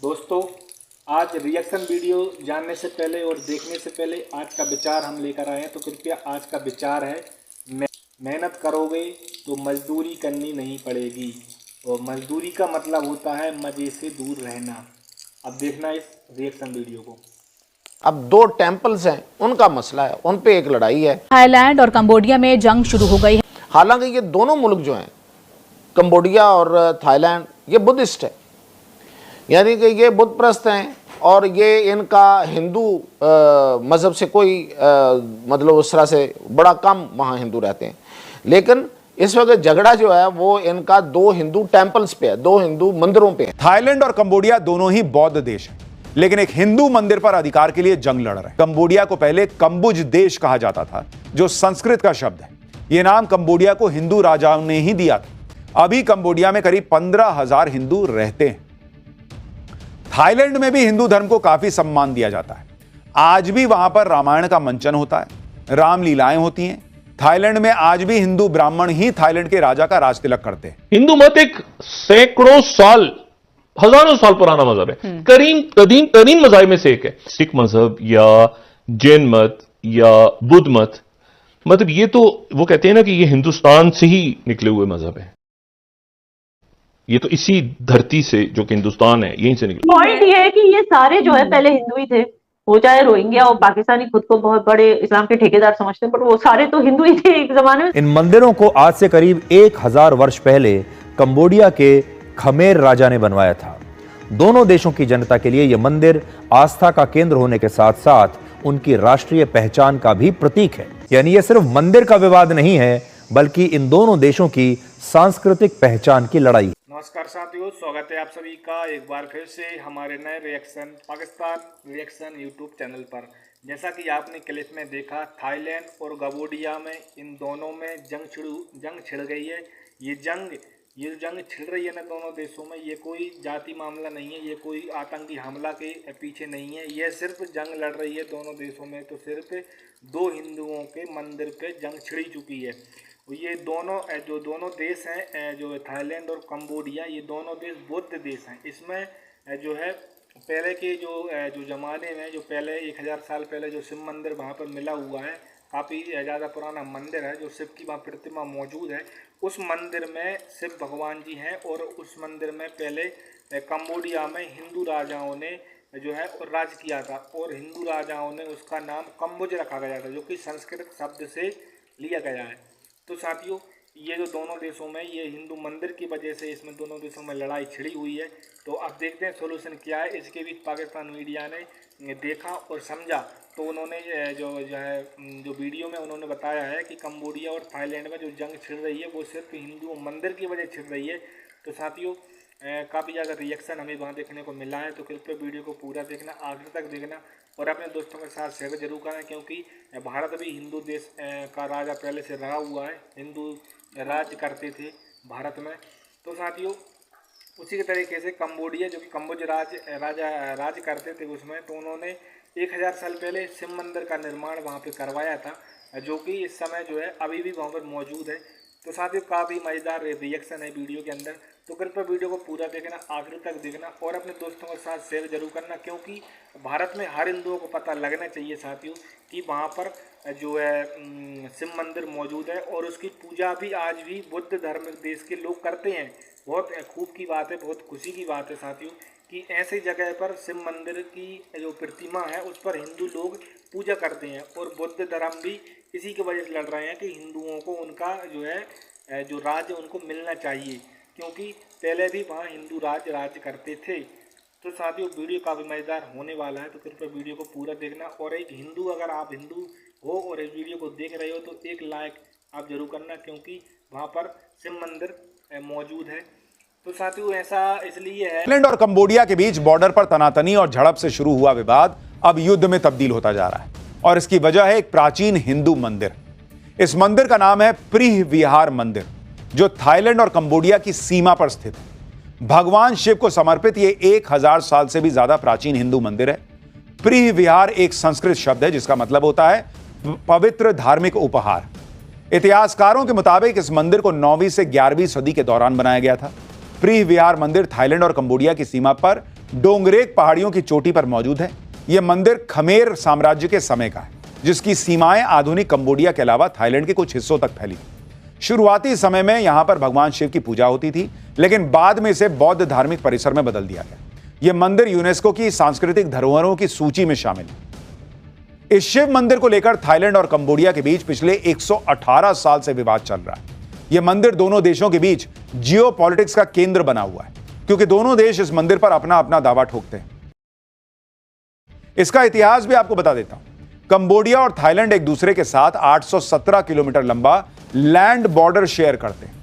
दोस्तों, आज reaction video जानने से पहले और देखने से पहले आज का विचार हम लेकर आए हैं। तो कृपया आज का विचार है, मेहनत करोगे तो मजदूरी करनी नहीं पड़ेगी। और मजदूरी का मतलब होता है मज़े से दूर रहना। अब देखना इस रिएक्शन वीडियो को। अब दो टेम्पल्स हैं, उनका मसला है, उन पे एक लड़ाई है। थाईलैंड और कंबोडिया में जंग शुरू हो गई है। हालांकि ये दोनों मुल्क जो हैं, कंबोडिया और थाईलैंड, ये बुद्धिस्ट है, यानी कि ये बुद्ध प्रस्त हैं और ये इनका हिंदू मज़हब से कोई मतलब उस तरह से बड़ा कम वहाँ हिंदू रहते हैं। लेकिन इस वक्त झगड़ा जो है वो इनका दो हिंदू टेम्पल्स पे है, दो हिंदू मंदिरों पे है। थाईलैंड और कंबोडिया दोनों ही बौद्ध देश हैं, लेकिन एक हिंदू मंदिर पर अधिकार के लिए जंग लड़ रहे हैं। कंबोडिया को पहले कंबुज देश कहा जाता था, जो संस्कृत का शब्द है। यह नाम कंबोडिया को हिंदू राजाओं ने ही दिया था। अभी कंबोडिया में करीब 15,000 हिंदू रहते हैं। थाईलैंड में भी हिंदू धर्म को काफी सम्मान दिया जाता है। आज भी वहां पर रामायण का मंचन होता है, रामलीलाएं होती हैं। थाईलैंड में आज भी हिंदू ब्राह्मण ही थाईलैंड के राजा का राज तिलक करते हैं। हिंदू मत एक सैकड़ों साल, हजारों साल पुराना मजहब है। करीम मज़ाहिब में से एक है। सिख मजहब या जैन मत या बुद्ध मत, मतलब ये तो वो कहते हैं ना कि ये हिंदुस्तान से ही निकले हुए मजहब है। ये तो इसी धरती से, जो कि हिंदुस्तान है, यहीं से निकले। पॉइंट ये है कि ये सारे जो है पहले हिंदू ही थे, वो चाहे रोहिंग्या और पाकिस्तानी खुद को बहुत बड़े इस्लाम के ठेकेदार समझते हैं, पर वो सारे तो हिंदू ही थे एक जमाने में। इन मंदिरों को आज से करीब 1000 वर्ष पहले कंबोडिया के खमेर राजा ने बनवाया था। दोनों देशों की जनता के लिए यह मंदिर आस्था का केंद्र होने के साथ साथ उनकी राष्ट्रीय पहचान का भी प्रतीक है। यानी यह सिर्फ मंदिर का विवाद नहीं है, बल्कि इन दोनों देशों की सांस्कृतिक पहचान की लड़ाई। नमस्कार साथियों, स्वागत है आप सभी का एक बार फिर से हमारे नए reaction Pakistan reaction YouTube channel पर। जैसा कि आपने क्लिप में देखा, थाईलैंड और कंबोडिया में इन दोनों में जंग छिड़ गई है। ये जंग छिड़ रही है ना दोनों देशों में, ये कोई जाति मामला नहीं है, ये कोई आतंकी हमला के पीछे नहीं है। ये सिर्फ जंग लड़ रही है दोनों देशों में। तो सिर्फ दो हिंदुओं के मंदिर पे जंग छिड़ी चुकी है। ये दोनों देश हैं, जो थाईलैंड और कंबोडिया, ये दोनों देश बुद्ध देश हैं। इसमें जो है पहले के जो ज़माने में, जो पहले 1000 साल पहले जो शिव मंदिर वहाँ पर मिला हुआ है, काफ़ी ज़्यादा पुराना मंदिर है, जो शिव की वहाँ प्रतिमा मौजूद है। उस मंदिर में शिव भगवान जी हैं और उस मंदिर में पहले कंबोडिया में हिंदू राजाओं ने जो है राज किया था और हिंदू राजाओं ने उसका नाम कंबुज रखा गया था, जो कि संस्कृत शब्द से लिया गया है। तो साथियों, ये जो दोनों देशों में ये हिंदू मंदिर की वजह से इसमें दोनों देशों में लड़ाई छिड़ी हुई है। तो अब देखते हैं सोल्यूशन क्या है। इसके बीच पाकिस्तान मीडिया ने देखा और समझा, तो उन्होंने जो वीडियो में उन्होंने बताया है कि कंबोडिया और थाईलैंड में जो जंग छिड़ रही है वो सिर्फ हिंदू मंदिर की वजह छिड़ रही है। तो साथियों, काफ़ी ज़्यादा रिएक्शन हमें वहाँ देखने को मिला है। तो कृपया वीडियो को पूरा देखना, आखिर तक देखना और अपने दोस्तों के साथ शेयर जरूर करें, क्योंकि भारत भी हिंदू देश का राजा पहले से रहा हुआ है। हिंदू राज करते थे भारत में। तो साथियों, उसी के तरीके से कंबोडिया, जो कि कंबुज राज करते थे उसमें, तो उन्होंने 1000 साल पहले शिव मंदिर का निर्माण वहाँ पे करवाया था, जो कि इस समय जो है अभी भी वहाँ पर मौजूद है। तो साथियों, काफ़ी मज़ेदार रिएक्शन है वीडियो के अंदर। तो कृपया वीडियो को पूरा देखना, आखिर तक देखना और अपने दोस्तों के साथ शेयर जरूर करना, क्योंकि भारत में हर हिंदुओं को पता लगना चाहिए साथियों कि वहाँ पर जो है शिव मंदिर मौजूद है और उसकी पूजा भी आज भी बुद्ध धर्म देश के लोग करते हैं। बहुत खूब की बात है, बहुत खुशी की बात है साथियों कि ऐसी जगह पर शिव मंदिर की जो प्रतिमा है उस पर हिंदू लोग पूजा करते हैं। और बुद्ध धर्म भी इसी की वजह से लड़ रहे हैं कि हिंदुओं को उनका जो है जो राज उनको मिलना चाहिए, क्योंकि पहले भी वहाँ हिंदू राज करते थे। तो साथियों, वीडियो काफ़ी मज़ेदार होने वाला है। तो कृपया वीडियो को पूरा देखना और एक हिंदू, अगर आप हिंदू हो और इस वीडियो को देख रहे हो तो एक लाइक आप जरूर करना, क्योंकि वहाँ पर शिव मंदिर मौजूद है। तो साथियों, ऐसा इसलिए है। थाईलैंड और कंबोडिया के बीच बॉर्डर पर तनातनी और झड़प से शुरू हुआ विवाद अब युद्ध में तब्दील होता जा रहा है और इसकी वजह है एक प्राचीन हिंदू मंदिर। इस मंदिर का नाम है प्रीह विहार मंदिर, जो थाईलैंड और कंबोडिया की सीमा पर स्थित है। भगवान शिव को समर्पित ये 1000 साल से भी ज्यादा प्राचीन हिंदू मंदिर है। प्रीह विहार एक संस्कृत शब्द है जिसका मतलब होता है पवित्र धार्मिक उपहार। इतिहासकारों के मुताबिक इस मंदिर को 9वीं से 11वीं सदी के दौरान बनाया गया था। प्रीह विहार मंदिर थाईलैंड और कंबोडिया की सीमा पर डोंगरेक पहाड़ियों की चोटी पर मौजूद है। यह मंदिर खमेर साम्राज्य के समय का है, जिसकी सीमाएं आधुनिक कंबोडिया के अलावा थाईलैंड के कुछ हिस्सों तक फैली थी। शुरुआती समय में यहां पर भगवान शिव की पूजा होती थी, लेकिन बाद में इसे बौद्ध धार्मिक परिसर में बदल दिया गया। यह मंदिर यूनेस्को की सांस्कृतिक धरोहरों की सूची में शामिल है। इस शिव मंदिर को लेकर थाईलैंड और कंबोडिया के बीच पिछले 118 साल से विवाद चल रहा है। यह मंदिर दोनों देशों के बीच जियोपॉलिटिक्स का केंद्र बना हुआ है, क्योंकि दोनों देश इस मंदिर पर अपना अपना दावा ठोकते हैं। इसका इतिहास भी आपको बता देता हूं। कंबोडिया और थाईलैंड एक दूसरे के साथ 817 किलोमीटर लंबा लैंड बॉर्डर शेयर करते हैं।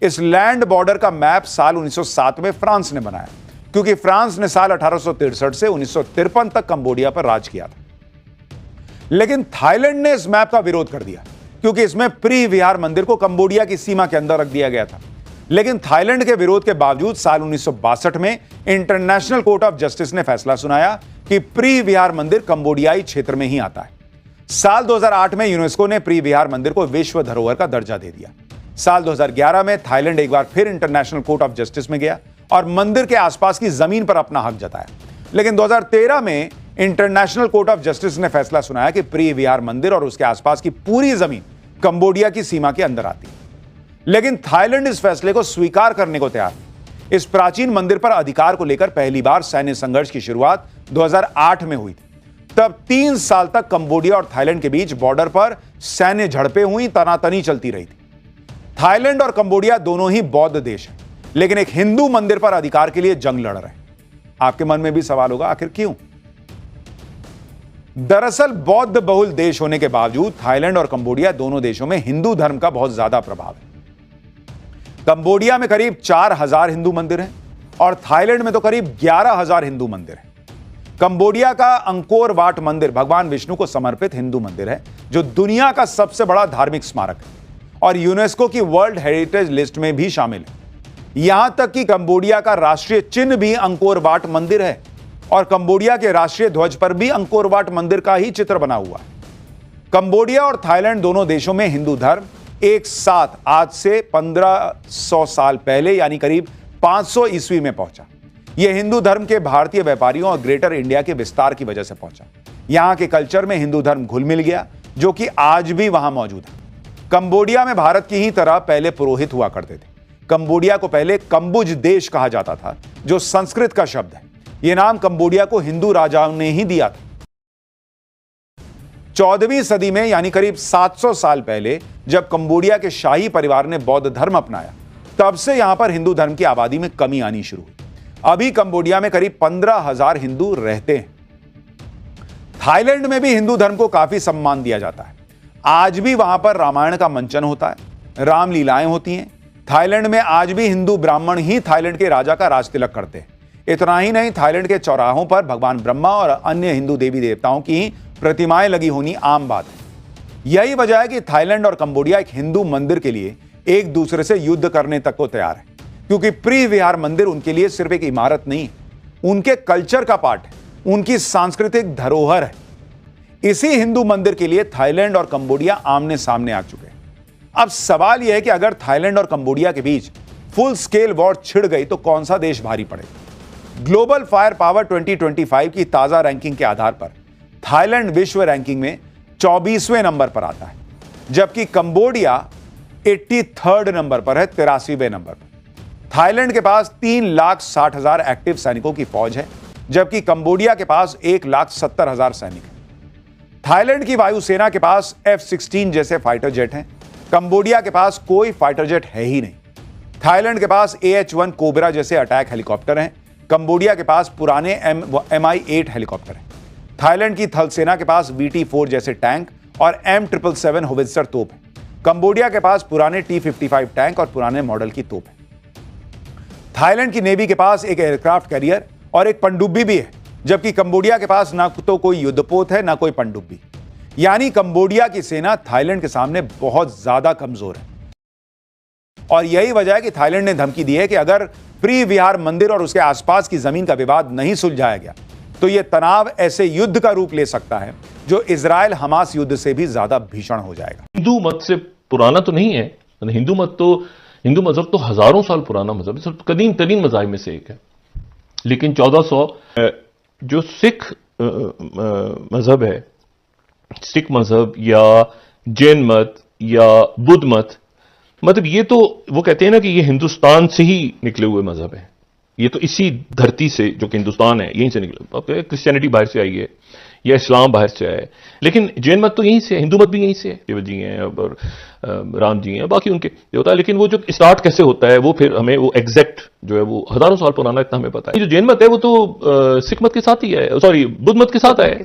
इस लैंड बॉर्डर का मैप साल 1907 में फ्रांस ने बनाया, क्योंकि फ्रांस ने साल 1863 से 1953 तक कंबोडिया पर राज किया था। लेकिन थाईलैंड ने इस मैप का विरोध कर दिया, क्योंकि इसमें प्री विहार मंदिर को कंबोडिया की सीमा के अंदर रख दिया गया था। लेकिन थाईलैंड के विरोध के बावजूद साल 1962 में इंटरनेशनल कोर्ट ऑफ जस्टिस ने फैसला सुनाया कि प्री विहार मंदिर कंबोडियाई क्षेत्र में ही आता है। साल 2008 में यूनेस्को ने प्री विहार मंदिर को विश्व धरोहर का दर्जा दे दिया। साल 2011 में थाईलैंड एक बार फिर इंटरनेशनल कोर्ट ऑफ जस्टिस में गया और मंदिर के आसपास की जमीन पर अपना हक जताया। लेकिन 2013 में इंटरनेशनल कोर्ट ऑफ जस्टिस ने फैसला सुनाया कि प्री विहार मंदिर और उसके आसपास की पूरी जमीन कंबोडिया की सीमा के अंदर आती है। लेकिन थाईलैंड इस फैसले को स्वीकार करने को तैयार है। इस प्राचीन मंदिर पर अधिकार को लेकर पहली बार सैन्य संघर्ष की शुरुआत 2008 में हुई थी। तब 3 साल तक कंबोडिया और थाईलैंड के बीच बॉर्डर पर सैन्य झड़पें हुई, तनातनी चलती रही थी। थाईलैंड और कंबोडिया दोनों ही बौद्ध देश हैं, लेकिन एक हिंदू मंदिर पर अधिकार के लिए जंग लड़ रहे हैं। आपके मन में भी सवाल होगा, आखिर क्यों? दरअसल बौद्ध बहुल देश होने के बावजूद थाईलैंड और कंबोडिया दोनों देशों में हिंदू धर्म का बहुत ज्यादा प्रभाव है। कंबोडिया में करीब 4000 हिंदू मंदिर हैं और थाईलैंड में तो करीब 11000 हिंदू मंदिर हैं। कंबोडिया का अंकोर वाट मंदिर भगवान विष्णु को समर्पित हिंदू मंदिर है, जो दुनिया का सबसे बड़ा धार्मिक स्मारक है और यूनेस्को की वर्ल्ड हेरिटेज लिस्ट में भी शामिल है। यहां तक कि कंबोडिया का राष्ट्रीय चिन्ह भी अंकोर वाट मंदिर है और कंबोडिया के राष्ट्रीय ध्वज पर भी अंकोर वाट मंदिर का ही चित्र बना हुआ है। कंबोडिया और थाईलैंड दोनों देशों में हिंदू धर्म एक साथ आज से 1500 साल पहले यानी करीब 500 ईस्वी में पहुंचा। यह हिंदू धर्म के भारतीय व्यापारियों और ग्रेटर इंडिया के विस्तार की वजह से पहुंचा। यहां के कल्चर में हिंदू धर्म घुल मिल गया, जो कि आज भी वहां मौजूद है। कंबोडिया में भारत की ही तरह पहले पुरोहित हुआ करते थे। कंबोडिया को पहले कंबुज देश कहा जाता था, जो संस्कृत का शब्द है। यह नाम कंबोडिया को हिंदू राजाओं ने ही दिया था। 14वीं सदी में यानी करीब 700 साल पहले जब कंबोडिया के शाही परिवार ने बौद्ध धर्म अपनाया, तब से यहां पर हिंदू धर्म की आबादी में कमी आनी शुरू हुई। अभी कंबोडिया में करीब 15000 हिंदू रहते हैं। थाईलैंड में भी हिंदू धर्म को काफी सम्मान दिया जाता है। आज भी वहां पर रामायण का मंचन होता है, रामलीलाएं होती हैं। थाईलैंड में आज भी हिंदू ब्राह्मण ही थाईलैंड के राजा का राज तिलक करते हैं। इतना ही नहीं, थाईलैंड के चौराहों पर भगवान ब्रह्मा और अन्य हिंदू देवी देवताओं की प्रतिमाएं लगी होनी आम बात है। यही वजह है कि थाईलैंड और कंबोडिया एक हिंदू मंदिर के लिए एक दूसरे से युद्ध करने तक को तैयार है, क्योंकि प्री विहार मंदिर उनके लिए सिर्फ एक इमारत नहीं है, उनके कल्चर का पार्ट है, उनकी सांस्कृतिक धरोहर है। इसी हिंदू मंदिर के लिए थाईलैंड और कंबोडिया आमने सामने आ चुके हैं। अब सवाल यह है कि अगर थाईलैंड और कंबोडिया के बीच फुल स्केल वॉर छिड़ गई तो कौन सा देश भारी पड़ेगा? ग्लोबल फायर पावर 2025 की ताजा रैंकिंग के आधार पर थाईलैंड विश्व रैंकिंग में 24वें नंबर पर आता है, जबकि कंबोडिया 83rd नंबर पर है, 83वें नंबर पर। थाईलैंड के पास 3,60,000 एक्टिव सैनिकों की फौज है, जबकि कंबोडिया के पास 1,70,000 सैनिक हैं। थाईलैंड की वायुसेना के पास F-16 जैसे फाइटर जेट हैं, कंबोडिया के पास कोई फाइटर जेट है ही नहीं। थाईलैंड के पास AH-1 कोबरा जैसे अटैक हेलीकॉप्टर हैं, कंबोडिया के पास पुराने MI-8 हेलीकॉप्टर हैं। थाईलैंड की थल सेना के पास VT-4 जैसे टैंक और M777 होवित्जर तोप है। कंबोडिया के पास पुराने T-55 टैंक और पुराने मॉडल की तोप है। थाईलैंड की नेवी के पास एक एयरक्राफ्ट कैरियर और एक पनडुब्बी भी है, जबकि कंबोडिया के पास ना तो कोई युद्धपोत है ना कोई पनडुब्बी। यानी कंबोडिया की सेना थाईलैंड के सामने बहुत ज्यादा कमजोर है। और यही वजह है कि थाईलैंड ने धमकी दी है कि अगर प्री विहार मंदिर और उसके आसपास की जमीन का विवाद नहीं सुलझाया गया तो यह तनाव ऐसे युद्ध का रूप ले सकता है जो इजराइल हमास युद्ध से भी ज्यादा भीषण हो जाएगा। हिंदू मत से पुराना तो नहीं है, हिंदू मजहब तो हजारों साल पुराना मजहब है, कदीम तरीन मज़ाहिब में से एक है। लेकिन 1400 जो सिख मजहब है, सिख मजहब या जैन मत या बुद्ध मत, मतलब ये तो वो कहते हैं ना कि ये हिंदुस्तान से ही निकले हुए मजहब है, ये तो इसी धरती से जो कि हिंदुस्तान है यहीं से निकले। ओके, क्रिश्चियनिटी बाहर से आई है या इस्लाम बाहर से आया है, लेकिन जैन मत तो यहीं से है, हिंदू मत भी यहीं से है, शिव जी हैं और राम जी हैं, बाकी उनके जो होता है। लेकिन वो जो स्टार्ट कैसे होता है वो फिर हमें वो एग्जैक्ट जो है वो हजारों साल पुराना इतना हमें पता है। जो जैन मत है वो तो सिख मत के साथ ही है, सॉरी बुद्ध मत के साथ है।